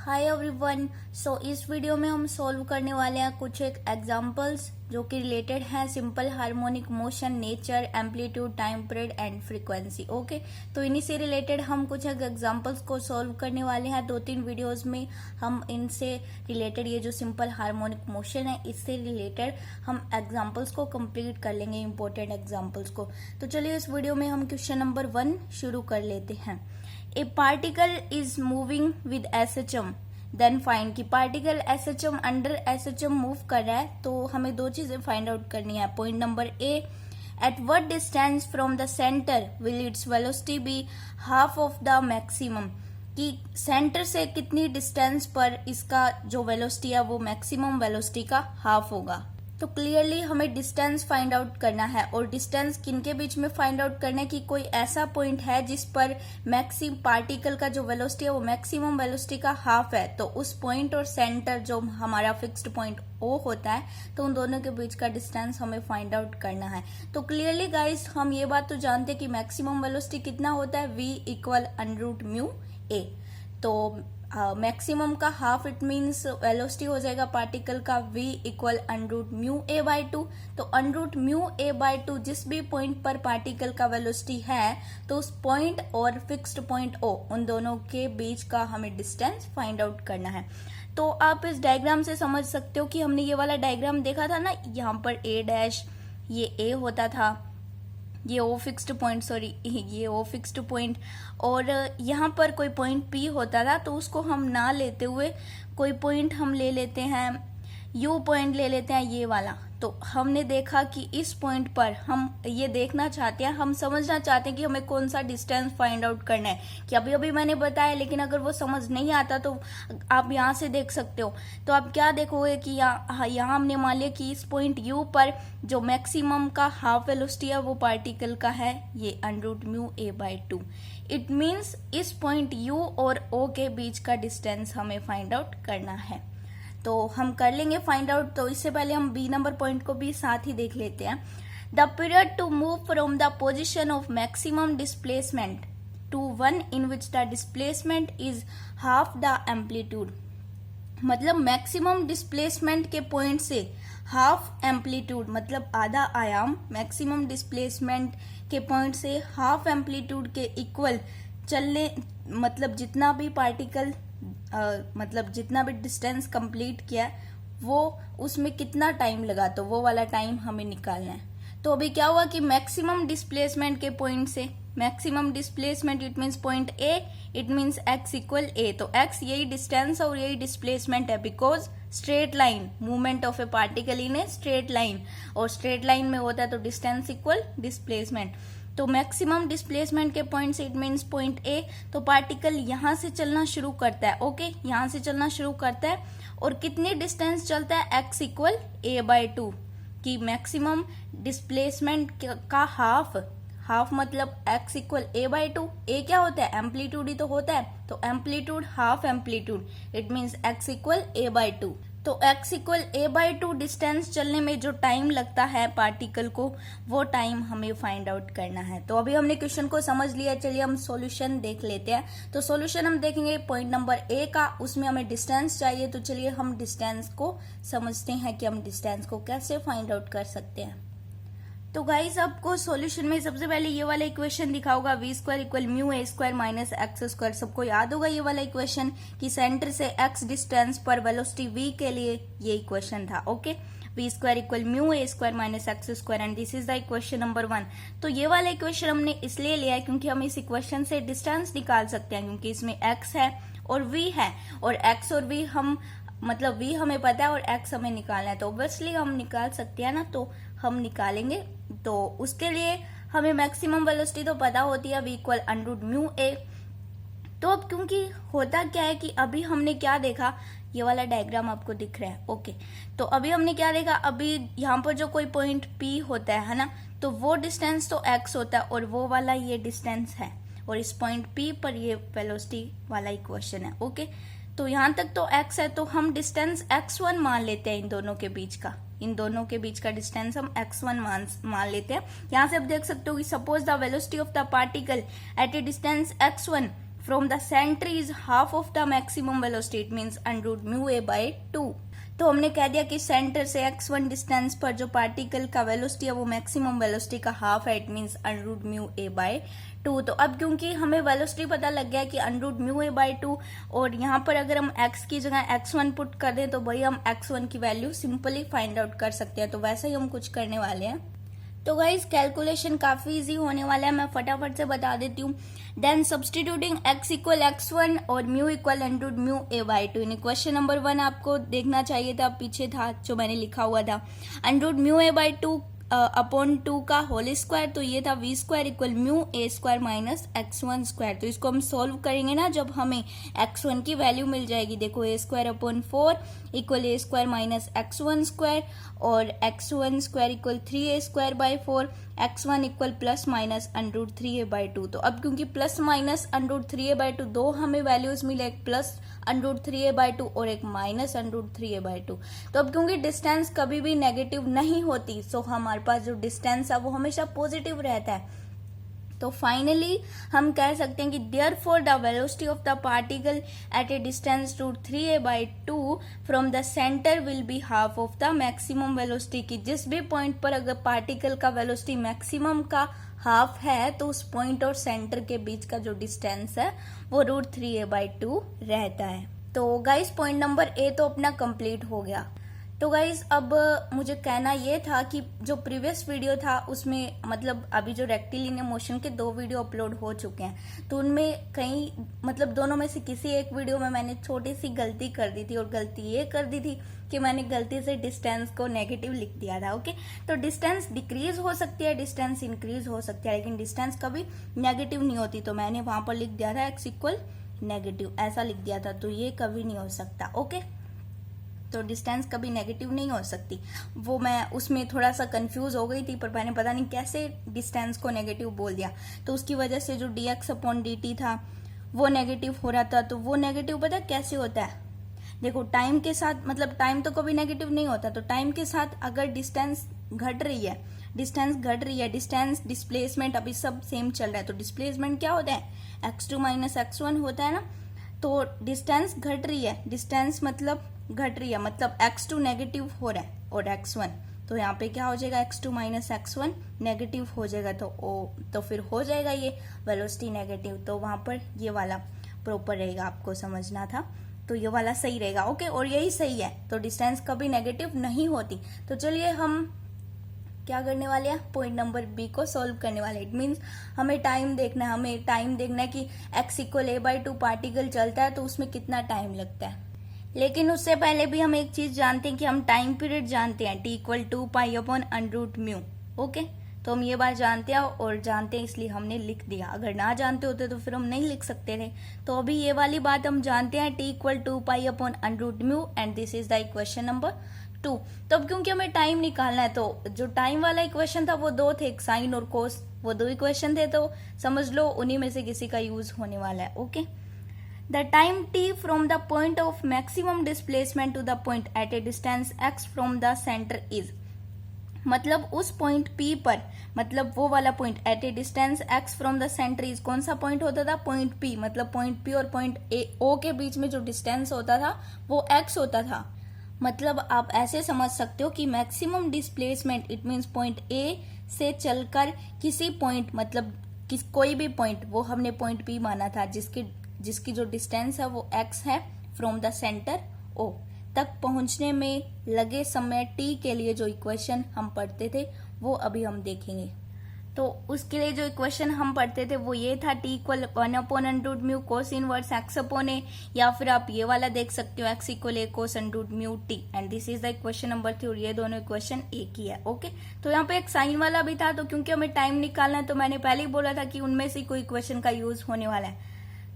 Hi everyone. सो इस video में हम सॉल्व करने वाले हैं कुछ एक एग्जांपल्स जो कि रिलेटेड हैं simple harmonic motion, nature, amplitude, time period and frequency. Okay, तो इन्हीं से रिलेटेड हम कुछ एक एग्जांपल्स को सॉल्व करने वाले हैं। 2-3 वीडियोस में हम इनसे रिलेटेड ये जो सिंपल हार्मोनिक मोशन है इससे रिलेटेड हम एग्जाम्पल्स को कंप्लीट कर लेंगे, इंपॉर्टेंट एग्जाम्पल्स को। तो चलिए इस वीडियो में हम क्वेश्चन नंबर 1 शुरू कर लेते हैं। A particle is moving with SHM, then find कि particle SHM under SHM move कर रहा है, तो हमें दो चीजें फाइंड आउट करनी है। Point number A, at what distance from the centre will its velocity be half of the maximum, कि सेंटर से कितनी डिस्टेंस पर इसका जो वेलोसिटी है वो मैक्सिमम वेलोसिटी का हाफ होगा। तो क्लियरली हमें डिस्टेंस फाइंड आउट करना है, और डिस्टेंस किनके बीच में फाइंड आउट करना है कि कोई ऐसा पॉइंट है जिस पर मैक्सिमम पार्टिकल का जो वेलोसिटी है वो मैक्सिमम वेलोसिटी का हाफ है। तो उस पॉइंट और सेंटर जो हमारा फिक्स्ड पॉइंट ओ होता है, तो उन दोनों के बीच का डिस्टेंस हमें फाइंड आउट करना है। तो क्लियरली गाइस हम ये बात तो जानते हैं कि मैक्सिमम वेलोसिटी कितना होता है, v इक्वल √μ_a। तो मैक्सिमम का हाफ इट मीन्स वेलोसिटी हो जाएगा पार्टिकल का v इक्वल √μa/2। तो √μa/2 जिस भी पॉइंट पर पार्टिकल का वेलोसिटी है, तो उस पॉइंट और फिक्स्ड पॉइंट o उन दोनों के बीच का हमें डिस्टेंस फाइंड आउट करना है। तो आप इस डायग्राम से समझ सकते हो कि हमने ये वाला डायग्राम देखा था ना, यहाँ पर a' ये a होता था, ये ओ फिक्स्ड पॉइंट, ये ओ फिक्स्ड पॉइंट, और यहाँ पर कोई पॉइंट पी होता था, तो उसको हम ना लेते हुए कोई पॉइंट हम ले लेते हैं, यू पॉइंट ले लेते हैं ये वाला। तो हमने देखा कि इस पॉइंट पर हम ये देखना चाहते हैं, हम समझना चाहते हैं कि हमें कौन सा डिस्टेंस फाइंड आउट करना है, कि अभी अभी मैंने बताया, लेकिन अगर वो समझ नहीं आता तो आप यहाँ से देख सकते हो। तो आप क्या देखोगे कि यहाँ हमने मान लिया कि इस पॉइंट यू पर जो मैक्सिमम का हाफ वेलोसिटी है वो पार्टिकल का है ये √μa/2। इट मीन्स इस पॉइंट यू और ओ के बीच का डिस्टेंस हमें फाइंड आउट करना है। तो हम कर लेंगे फाइंड आउट। तो इससे पहले हम बी नंबर पॉइंट को भी साथ ही देख लेते हैं। The period to move from the position of maximum displacement to one in which the displacement is half the amplitude, मतलब मैक्सिमम डिस्प्लेसमेंट के पॉइंट से हाफ एम्पलीट्यूड मतलब आधा आयाम, मैक्सिमम डिस्प्लेसमेंट के पॉइंट से हाफ एम्पलीट्यूड के इक्वल चलने, मतलब जितना भी पार्टिकल मतलब जितना भी डिस्टेंस कंप्लीट किया वो उसमें कितना टाइम लगा, तो वो वाला टाइम हमें निकालना है। तो अभी क्या हुआ कि मैक्सिमम डिस्प्लेसमेंट के पॉइंट से, maximum displacement it means point A, it means x equal a। तो x यही डिस्टेंस और यही डिस्प्लेसमेंट है, because straight line, movement of A particle in a straight line, और स्ट्रेट लाइन में होता है तो डिस्टेंस इक्वल डिस्प्लेसमेंट। तो मैक्सिमम डिस्प्लेसमेंट के पॉइंट से इट मीन्स पॉइंट ए, तो पार्टिकल यहां से चलना शुरू करता है। ओके, यहां से चलना शुरू करता है, और कितनी डिस्टेंस चलता है, x इक्वल a/2, कि मैक्सिमम डिस्प्लेसमेंट का हाफ मतलब x इक्वल a/2। a क्या होता है, एम्पलीट्यूड ही तो होता है, तो amplitude half amplitude, it means x equal a/2। तो x इक्वल a/2 डिस्टेंस चलने में जो टाइम लगता है पार्टिकल को, वो टाइम हमें फाइंड आउट करना है। तो अभी हमने क्वेश्चन को समझ लिया, चलिए हम सॉल्यूशन देख लेते हैं। तो सॉल्यूशन हम देखेंगे पॉइंट नंबर ए का, उसमें हमें डिस्टेंस चाहिए। तो चलिए हम डिस्टेंस को समझते हैं कि हम डिस्टेंस को कैसे फाइंड आउट कर सकते हैं। तो गाइस आपको सॉल्यूशन में सबसे पहले ये वाला इक्वेशन दिखा होगा, v² इक्वल μa² - x²। सबको याद होगा ये वाला इक्वेशन कि सेंटर से x डिस्टेंस पर वेलोसिटी v के लिए ये इक्वेशन था। Okay, v² equal μa² - x², and this is the equation number 1। तो ये वाला इक्वेशन हमने इसलिए लिया है क्योंकि हम इस इक्वेशन से डिस्टेंस निकाल सकते हैं, क्योंकि इसमें x है और v है, और x और v हम मतलब v हमें पता है और x हमें निकालना है, तो ऑब्वियसली हम निकाल सकते हैं ना, तो हम निकालेंगे। तो उसके लिए हमें मैक्सिमम वेलोसिटी तो पता होती है, v इक्वल √μa। तो अब क्योंकि होता क्या है कि अभी हमने क्या देखा, ये वाला डायग्राम आपको दिख रहा है। ओके, तो अभी हमने क्या देखा, अभी यहाँ पर जो कोई पॉइंट P होता है ना, तो वो डिस्टेंस तो x होता है और वो वाला ये डिस्टेंस है, और इस पॉइंट P पर ये वेलोसिटी वाला इक्वेशन है। ओके, तो यहाँ तक तो x है, तो हम डिस्टेंस x1 मान लेते हैं इन दोनों के बीच का, इन दोनों के बीच का डिस्टेंस हम x1 मान लेते हैं। यहाँ से आप देख सकते हो कि suppose the velocity of the particle at a distance x1 from the centre is half of the maximum velocity, it means √μa/2। तो हमने कह दिया कि सेंटर से x1 डिस्टेंस पर जो पार्टिकल का वेलोसिटी है वो मैक्सिमम वेलोसिटी का हाफ है, इट मीन्स √μa/2। तो अब क्योंकि हमें वेलोसिटी पता लग गया कि √μa/2, और यहाँ पर अगर हम x की जगह x1 पुट कर दें तो भाई हम x1 की वैल्यू सिंपली फाइंड आउट कर सकते हैं। तो वैसे ही हम कुछ करने वाले हैं। तो गाइज कैलकुलेशन काफी इजी होने वाला है, मैं फटाफट से बता देती हूँ। देन सब्सटीट्यूटिंग x = x1 और μ = √μa/2 इन क्वेश्चन नंबर 1 आपको देखना चाहिए था, पीछे था जो मैंने लिखा हुआ था √μa/2 अपॉन 2 का होल स्क्वायर, तो ये था v² = μa² - x1²। तो इसको हम सोल्व करेंगे ना जब हमें x1 की वैल्यू मिल जाएगी। देखो a² / 4 = a² - x1² और x1² = 3a² / 4, x1 = ±√3a/2। तो अब क्योंकि ±√3a/2 दो हमें वैल्यूज मिले, एक +√3a/2 और एक -√3a/2। तो अब क्योंकि डिस्टेंस कभी भी नेगेटिव नहीं होती, सो हमारे पास जो डिस्टेंस है वो हमेशा पॉजिटिव रहता है। तो फाइनली हम कह सकते हैं कि therefore the velocity of the particle at a distance √3a/2 from the centre will be half of the maximum velocity, की जिस भी पॉइंट पर अगर पार्टिकल का वेलोसिटी मैक्सिमम का हाफ है तो उस पॉइंट और सेंटर के बीच का जो डिस्टेंस है वो √3a/2 रहता है। तो गाइस पॉइंट नंबर ए तो अपना कंप्लीट हो गया। तो गाइज अब मुझे कहना ये था कि जो प्रीवियस वीडियो था उसमें मतलब अभी जो रेक्टिलिनियर मोशन के 2 वीडियो अपलोड हो चुके हैं, तो उनमें कई मतलब दोनों में से किसी एक वीडियो में मैंने छोटी सी गलती कर दी थी, और गलती ये कर दी थी कि मैंने गलती से डिस्टेंस को नेगेटिव लिख दिया था। ओके, तो डिस्टेंस डिक्रीज हो सकती है, डिस्टेंस इंक्रीज हो सकती है, लेकिन डिस्टेंस कभी नेगेटिव नहीं होती। तो मैंने वहां पर लिख दिया था x = नेगेटिव, ऐसा लिख दिया था, तो ये कभी नहीं हो सकता। ओके, तो डिस्टेंस कभी नेगेटिव नहीं हो सकती। वो मैं उसमें थोड़ा सा कंफ्यूज हो गई थी, पर मैंने पता नहीं कैसे डिस्टेंस को नेगेटिव बोल दिया, तो उसकी वजह से जो dx/dt था वो नेगेटिव हो रहा था। तो वो नेगेटिव पता कैसे होता है, देखो टाइम के साथ, मतलब टाइम तो कभी नेगेटिव नहीं होता, तो टाइम के साथ अगर डिस्टेंस घट रही है, डिस्टेंस डिस्प्लेसमेंट अभी सब सेम चल रहा है, तो डिस्प्लेसमेंट क्या होता है, x2 - x1 होता है ना। तो डिस्टेंस घट रही है, डिस्टेंस मतलब घट रही है, मतलब x2 नेगेटिव हो रहा है और x1, तो यहाँ पे क्या हो जाएगा, x2 - x1 नेगेटिव हो जाएगा, तो फिर हो जाएगा ये वेलोसिटी नेगेटिव। तो वहां पर ये वाला प्रॉपर रहेगा, आपको समझना था, तो ये वाला सही रहेगा। ओके, और यही सही है, तो डिस्टेंस कभी नेगेटिव नहीं होती। तो चलिए हम क्या करने वाले हैं, पॉइंट नंबर बी को सॉल्व करने वाले। इट मीन्स हमें टाइम देखना है, कि x = a/2 पार्टिकल चलता है तो उसमें कितना टाइम लगता है। लेकिन उससे पहले भी हम एक चीज जानते हैं कि हम टाइम पीरियड जानते हैं, t = 2π/√μ। ओके, तो हम ये बात जानते हैं, और जानते हैं इसलिए हमने लिख दिया, अगर ना जानते होते तो फिर हम नहीं लिख सकते थे। तो अभी ये वाली बात हम जानते हैं, t = 2π/√μ, and this is the equation number 2। तो अब क्योंकि हमें टाइम निकालना है, तो जो टाइम वाला इक्वेशन था वो 2 थे, एक साइन और कोस, वो 2 इक्वेशन थे, तो समझ लो उन्हीं में से किसी का यूज होने वाला है। Okay, the time t from the point of maximum displacement to the point at a distance x from the centre is, मतलब उस पॉइंट P पर, मतलब वो वाला point at a distance x from the centre is, कौन सा point होता था, पॉइंट P, मतलब पॉइंट P और पॉइंट O के बीच में जो डिस्टेंस होता था वो x होता था। मतलब आप ऐसे समझ सकते हो कि maximum displacement, it means point A से चलकर किसी पॉइंट, मतलब कोई भी पॉइंट, वो हमने पॉइंट P माना था, जिसकी जो डिस्टेंस है वो x है फ्रॉम द सेंटर O तक पहुंचने में लगे समय t के लिए जो इक्वेशन हम पढ़ते थे वो अभी हम देखेंगे। तो उसके लिए जो इक्वेशन हम पढ़ते थे वो ये था, t = 1/√μ cos इनवर्स x/a, या फिर आप ये वाला देख सकते हो, x = a cos √μ t, and this is the equation number 3, और ये दोनों इक्वेशन एक ही है। ओके, तो यहाँ पे एक साइन वाला भी था, तो क्योंकि हमें टाइम निकालना है तो मैंने पहले ही बोला था कि उनमें से कोई इक्वेशन का यूज होने वाला है।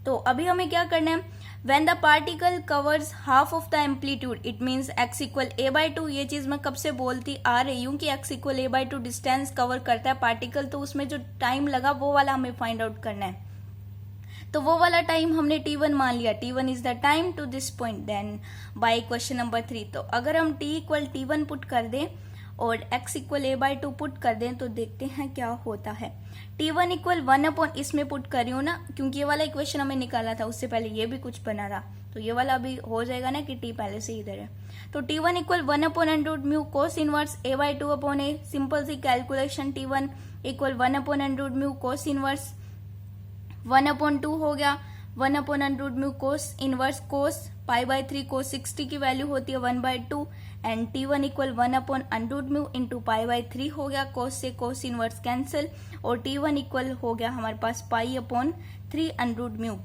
तो अभी हमें क्या करना है, when the particle covers half of the amplitude, it means x = a/2, ये चीज मैं कब से बोलती आ रही हूँ कि x = a/2 डिस्टेंस कवर करता है पार्टिकल, तो उसमें जो टाइम लगा वो वाला हमें फाइंड आउट करना है। तो वो वाला टाइम हमने t1 मान लिया, t1 is the time to this point, then by question number 3। तो अगर हम t = t1 पुट कर दें और x इक्वल a/2 पुट कर दें तो देखते हैं क्या होता है। t1 इक्वल 1/, इसमें पुट कर रही हूँ ना, क्योंकि ये वाला इक्वेशन हमें निकाला था, उससे पहले ये भी कुछ बना था, तो ये वाला अभी हो जाएगा ना कि t पहले से इधर है। तो t1 equal 1/√μ cos inverse a/2/a, simple सी calculation. t1 equal 1/√μ cos inverse 1/2 हो गया, 1/√μ cos इनवर्स cos π/3 cos 60 की वैल्यू होती है 1/2 एंड t1 इक्वल 1/√μ इंटू π/3 हो गया, cos से cos इनवर्स कैंसिल और t1 इक्वल हो गया हमारे पास π/3√μ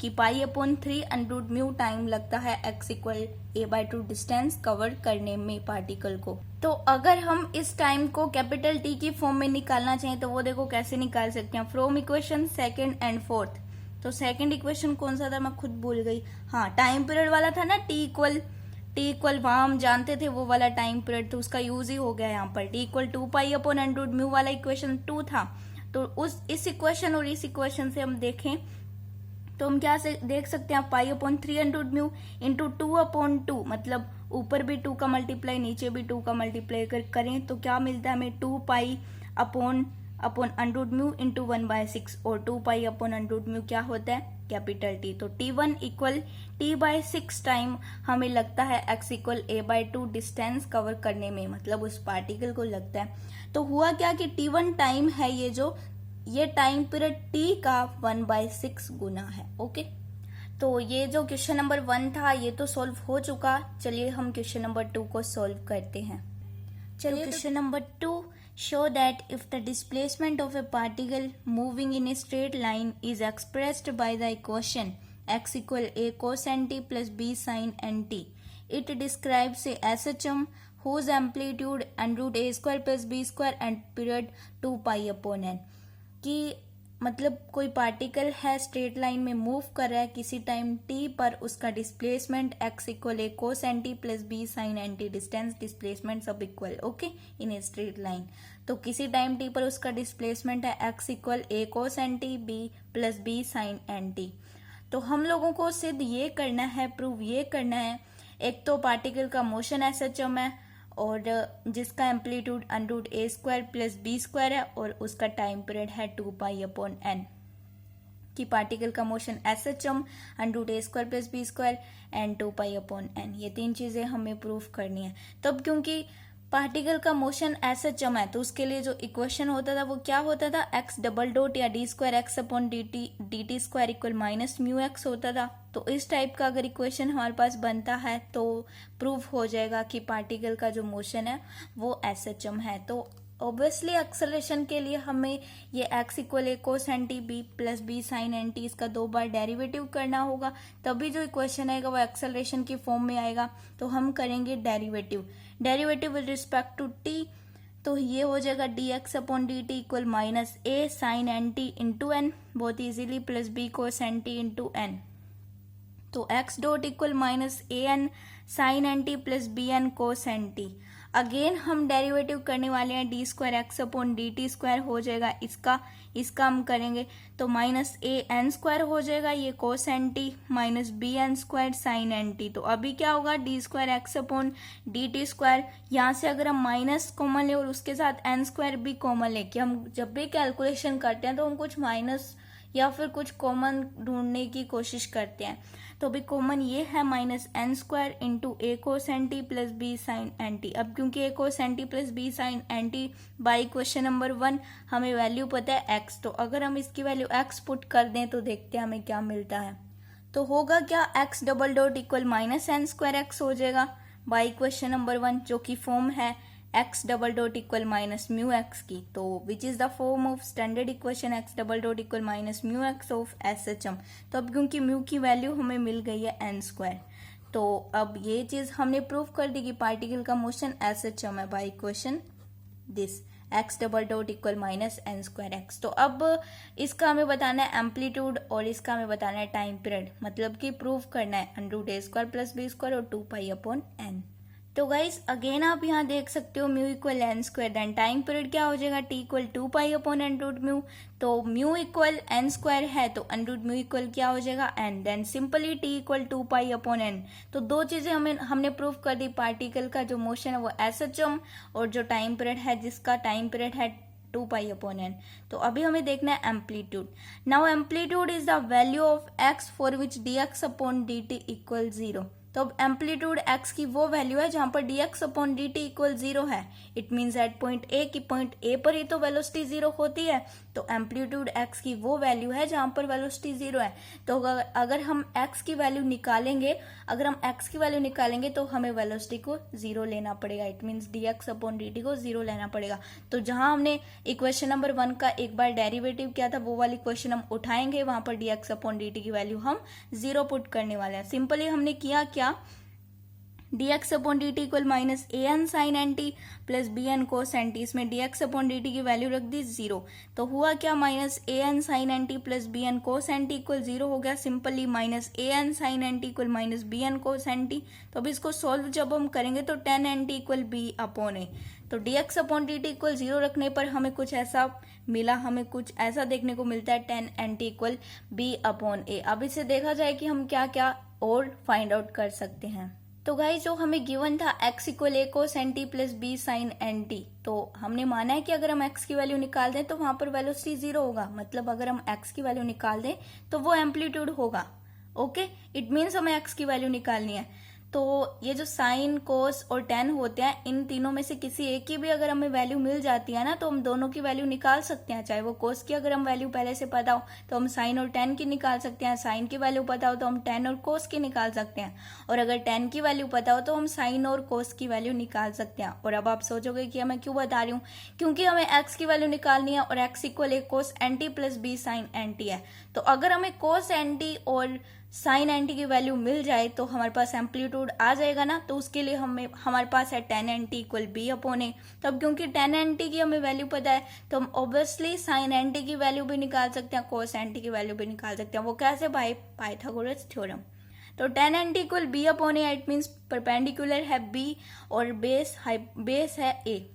की π/3√μ टाइम लगता है x equal a/2 distance cover करने में पार्टिकल को। तो अगर हम इस टाइम को कैपिटल T की फॉर्म में निकालना चाहें तो वो देखो कैसे निकाल सकते हैं, from equation second and fourth. तो सेकंड इक्वेशन कौन सा था, मैं खुद भूल गई, हाँ टाइम पीरियड वाला था ना, टी इक्वल वहां हम जानते थे वो वाला टाइम पीरियड, तो उसका यूज ही हो गया यहाँ पर। टी इक्वल 2π/√μ वाला इक्वेशन 2 था, तो इस इक्वेशन और इस इक्वेशन से हम देखें तो हम क्या से देख सकते हैं, π/3√μ इंटू 2/2, मतलब ऊपर भी 2 का मल्टीप्लाई नीचे भी 2 का मल्टीप्लाई करें तो क्या मिलता है हमें 2π/√μ इंटू 1/6 और 2π/√μ क्या होता है कैपिटल T। तो t1 इक्वल t/6 टाइम हमें लगता है x equal a/2 distance cover करने में, मतलब उस पार्टिकल को लगता है। तो हुआ क्या कि t1 टाइम है ये टाइम पीरियड t का 1/6 गुना है। ओके, तो ये जो क्वेश्चन नंबर 1 था ये तो सॉल्व हो चुका। चलिए हम क्वेश्चन नंबर 2 को सॉल्व करते हैं। चलिए question number 2, show that if the displacement of a particle moving in a straight line is expressed by the equation x equal a cos nt plus b sin nt, it describes a SHM whose amplitude √a square plus b square and period 2π/n। कि मतलब कोई particle है straight line में move कर रहा है किसी time t पर, उसका displacement x equal A cos N T plus B sine N T, distance displacement सब equal okay in a straight line. तो किसी टाइम t पर उसका डिस्प्लेसमेंट है x equal A cos N T B plus B sine N T. तो हम लोगों को सिद्ध ये करना है, प्रूव ये करना है, एक तो पार्टिकल का मोशन एसएचएम है और जिसका amplitude √a square plus b square है और उसका टाइम पीरियड है 2π/n, कि पार्टिकल का motion SHM √a square plus b square and 2π/n, ये तीन चीजें हमें प्रूफ करनी है। तब क्योंकि पार्टिकल का मोशन एसएचएम है तो उसके लिए जो इक्वेशन होता था वो क्या होता था, x डबल डॉट या d2x/dt स्क्वायर इक्वल -μx होता था। तो इस टाइप का अगर इक्वेशन हमारे पास बनता है तो प्रूफ हो जाएगा कि पार्टिकल का जो मोशन है वो एसएचएम है। तो ऑब्वियसली एक्सेलरेशन के लिए हमें ये x equal A cos N T B plus B sine N T इसका 2 बार डेरिवेटिव करना होगा, तभी जो इक्वेशन आएगा वो एक्सेलरेशन की फॉर्म में आएगा। तो हम करेंगे derivative with respect to t, तो ये हो जाएगा dx/dt equal -a sine N T into N, बहुत easily plus b cos N T into N. तो x dot equal -an sine N T plus B N cos N T. Again हम derivative करने वाले हैं, d2x/dt square हो जाएगा, इसका हम करेंगे तो -an² हो जाएगा, ये cos N T -bn² sine N T. तो अभी क्या होगा, d2x/dt स्क्वायर, यहाँ से अगर हम माइनस कॉमन ले और उसके साथ n² भी कॉमन ले, कि हम जब भी कैलकुलेशन करते हैं तो हम कुछ माइनस या फिर कुछ कॉमन ढूंढने की कोशिश करते हैं। तो अभी कॉमन ये है -n² into A cos N T plus B sine N T. अब क्योंकि A cos N T plus B sine N T by question number 1 हमें वैल्यू पता है x, तो अगर हम इसकी वैल्यू x पुट कर दें तो देखते हैं हमें क्या मिलता है। तो होगा क्या, x double dot equal -n²x हो जाएगा बाई क्वेश्चन नंबर 1, जो कि फॉर्म है x double dot equal -μx की। तो which is the form of standard equation x double dot equal -μx of SHM। तो अब क्योंकि म्यू की वैल्यू हमें मिल गई है n², तो अब ये चीज हमने प्रूव कर दी कि पार्टिकल का मोशन SHM है by equation this x double dot equal -n²x। तो अब इसका हमें बताना है एम्पलीट्यूड और इसका हमें बताना है टाइम पीरियड, मतलब कि प्रूव करना है √a² प्लस b² और 2π/n। तो गाइस अगेन आप यहाँ देख सकते हो mu equal N square, then time period क्या हो जाएगा T equal 2 pi upon N root mu. तो म्यू इक्वल एन स्क्वायर है तो एन रूट म्यू इक्वल क्या हो जाएगा N, then simply T equal 2 pi upon N. तो दो चीजें हमने प्रूव कर दी, पार्टिकल का जो मोशन है वो एसएचएम और जो टाइम पीरियड है जिसका टाइम पीरियड है 2 पाई अपॉन एन। तो अभी हमें देखना है amplitude. Now amplitude is the value of x for which D x upon D T equal 0। तो अब एम्पलीट्यूड x की वो वैल्यू है जहां पर dx अपॉन dt इक्वल 0 है। It means at point A की पॉइंट ए पर ही तो वेलोसिटी 0 होती है। तो एम्पलीट्यूड x की वो वैल्यू है जहां पर वेलोसिटी 0 है। तो अगर हम x की वैल्यू निकालेंगे, तो हमें वेलोसिटी को 0 लेना पड़ेगा। It means dx upon dt को 0 लेना पड़ेगा। तो जहां हमने इक्वेशन नंबर 1 का एक बार डेरिवेटिव किया था वो वाली क्वेश्चन हम उठाएंगे, वहां पर dx अपॉन dt की वैल्यू हम 0 पुट करने वाले हैं। सिंपली हमने किया क्या, dx upon dt equal minus A N sine N T plus B N cos N T. इसमें dx अपॉन dt की वैल्यू रख दी 0। तो हुआ क्या, minus A N sine N T plus B N cos N T equal 0 हो गया। Simply minus A N sine N T equal minus B N cos N T. तो अब इसको सॉल्व जब हम करेंगे तो tan N T equal B upon A. तो dx अपॉन dt इक्वल 0 रखने पर हमें कुछ ऐसा मिला, हमें कुछ ऐसा देखने को मिलता है, tan N T equal B upon A. अब इसे देखा जाए कि हम क्या क्या और फाइंड आउट कर सकते हैं। तो गाइस जो हमें गिवन था x equal A cos N T plus B sine N T, तो हमने माना है कि अगर हम x की वैल्यू निकाल दें तो वहां पर वेलोसिटी 0 होगा। मतलब अगर हम x की वैल्यू निकाल दें तो वो एम्पलीट्यूड होगा। ओके, इट मीन्स हमें x की वैल्यू निकालनी है। तो ये जो साइन कोस और टेन होते हैं, इन तीनों में से किसी एक की भी अगर हमें वैल्यू मिल जाती है ना तो हम दोनों की वैल्यू निकाल सकते हैं। चाहे वो कोस की अगर हम वैल्यू पहले से पता हो तो हम साइन और टेन की निकाल सकते हैं, साइन की वैल्यू पता हो तो हम टेन और कोस की निकाल सकते हैं, और अगर टेन की वैल्यू पता हो तो हम साइन और कोस की वैल्यू निकाल सकते हैं। और अब आप सोचोगे कि मैं क्यों बता रही हूँ, क्योंकि हमें एक्स की वैल्यू निकालनी है और X equal A cos N T plus B sine N T है। तो अगर हमें कोस एन टी और साइन एन टी की वैल्यू मिल जाए तो हमारे पास एम्पलीट्यूड आ जाएगा ना। तो उसके लिए हमारे पास है tan N T equal B upon A. तो अब क्योंकि टेन एन टी की हमें वैल्यू पता है तो हम ऑब्वियसली साइन एन टी की वैल्यू भी निकाल सकते हैं, कोस एन टी की वैल्यू भी निकाल सकते हैं। वो कैसे, बाय पाइथागोरस थ्योरम। तो tan N T equal B upon A, it means perpendicular है बी और बेस है ए।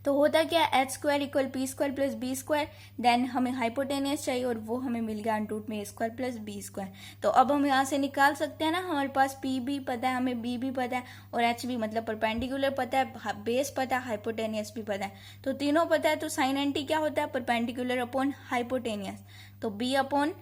तो होता क्या, H square equal P square plus B square, then हमें हाइपोटेनियस चाहिए और वो हमें मिल गया अंडर रूट में A square plus B square. तो अब हम यहाँ से निकाल सकते हैं ना, हमारे पास पी भी पता है, हमें बी भी पता है और एच भी, मतलब परपेंडिकुलर पता है, बेस पता है, हाइपोटेनियस भी पता है। तो तीनों पता है। तो साइन एन टी क्या होता है, परपेंडिकुलर अपॉन हाइपोटेनियस। तो बी अपॉन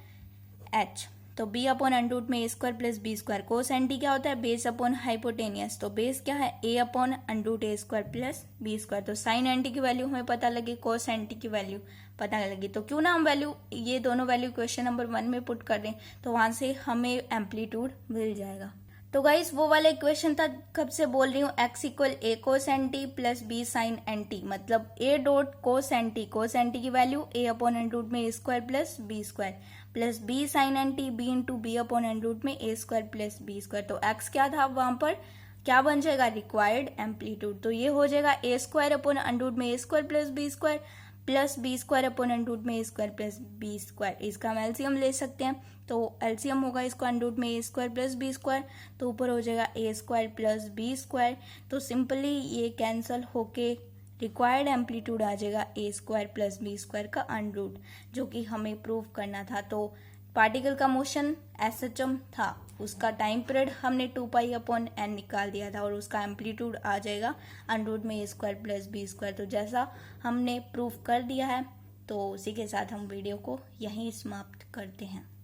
एच, तो b अपॉन अंडर रूट में A square plus B square. Cos N T क्या होता है, बेस अपॉन हाइपोटेनियस। तो बेस क्या है, a upon under root A square plus B square. तो साइन एन टी की वैल्यू हमें पता लगी, कोस एन टी की वैल्यू पता लगी। तो क्यों ना हम वैल्यू, ये दोनों वैल्यू क्वेश्चन नंबर 1 में पुट कर दें तो वहां से हमें एम्पलीट्यूड मिल जाएगा। तो गाइस वो वाला इक्वेशन था, कब से बोल रही हूँ, x equal A cos N T plus B sine N T, मतलब a dot cos N T की value a upon N root में A square plus B square plus B sine N T B into B upon N root में A square plus B square. तो x क्या था वहां पर, क्या बन जाएगा, रिक्वायर्ड एम्पलीट्यूड। तो ये हो जाएगा A square upon N root में A square plus B square plus B square upon N root में A square plus B square. इसका हम एलसीएम ले सकते हैं। तो एलसीएम होगा इसको एन रूट में A square plus B square, तो ऊपर हो जाएगा A square plus B square. तो सिंपली ये कैंसल होके रिक्वायर्ड एम्पलीट्यूड आ जाएगा A square plus B square का अंडर रूट, जो कि हमें प्रूव करना था। तो पार्टिकल का मोशन एसएचएम था, उसका टाइम पीरियड हमने 2 पाई अपॉन एन निकाल दिया था और उसका एम्पलीट्यूड आ जाएगा अंडर रूट में A square plus B square. तो जैसा हमने प्रूव कर दिया है, तो उसी के साथ हम वीडियो को यहीं समाप्त करते हैं।